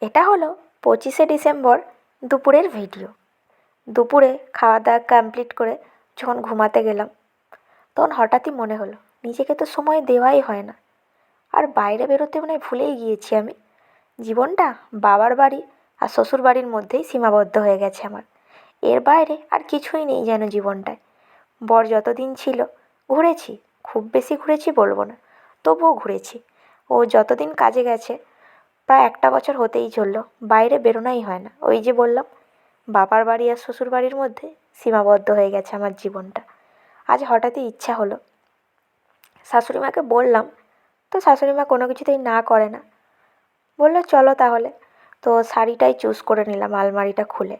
এটা হলো 25শে ডিসেম্বর দুপুরের ভিডিও। দুপুরে খাওয়া দাওয়া কমপ্লিট করে যখন ঘুমাতে গেলাম, তখন হঠাৎই মনে হলো নিজেকে তো সময় দেওয়াই হয় না। আর বাইরে বেরোতে মনে হয় ভুলেই গিয়েছি আমি। জীবনটা বাবার বাড়ি আর শ্বশুর বাড়ির মধ্যেই সীমাবদ্ধ হয়ে গেছে আমার। এর বাইরে আর কিছুই নেই যেন জীবনটায়। বর যতদিন ছিল ঘুরেছি, খুব বেশি ঘুরেছি বলবো না, তবুও ঘুরেছি। ও যতদিন কাজে গেছে, প্রায় একটা বছর হতেই চললো, বাইরে বেরোনোই হয় না। ওই যে বললাম, বাবার বাড়ি আর শ্বশুর বাড়ির মধ্যে সীমাবদ্ধ হয়ে গেছে আমার জীবনটা। আজ হঠাৎই ইচ্ছা হলো, শাশুড়ি মাকে বললাম, তো শাশুড়ি মা কোনো কিছুতেই না করে না, বললো চলো তাহলে। তো শাড়িটাই চুজ করে নিলাম আলমারিটা খুলে,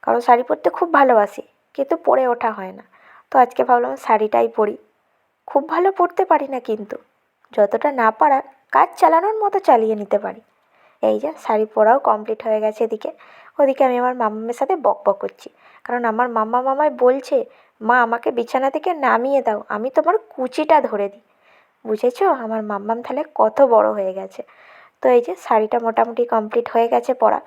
কারণ শাড়ি পরতে খুব ভালোবাসি, কিন্তু পরে ওঠা হয় না। তো আজকে ভাবলাম শাড়িটাই পরি। খুব ভালো পরতে পারি না, কিন্তু যতটা না পারার কাজ চালানোর মতো চালিয়ে নিতে পারি। এই যে শাড়ি পরাও কমপ্লিট হয়ে গেছে এদিকে। ওদিকে আমি আমার মাম্মামের সাথে বকবক করছি, কারণ আমার মাম্মাম আমায় বলছে, মা আমাকে বিছানা থেকে নামিয়ে দাও, আমি তোমার কুচিটা ধরে দিই। বুঝেছো আমার মাম্মাম তাহলে কত বড় হয়ে গেছে। তো এই যে শাড়িটা মোটামুটি কমপ্লিট হয়ে গেছে পরা।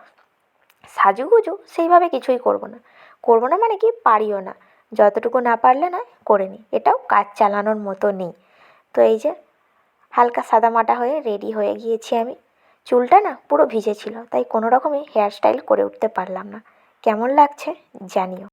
সাজুগুজু সেইভাবে কিছুই করব না, করব না মানে কি, পারিও না। যতটুকু না পারলে না করে নিই, এটাও কাজ চালানোর মতো নেই। তো এই যে হালকা সাদামাটা হয়ে রেডি হয়ে গিয়েছি আমি। চুলটা না পুরো ভিজে ছিল, তাই কোনো রকমে হেয়ার স্টাইল করে উঠতে পারলাম না। কেমন লাগছে জানিও।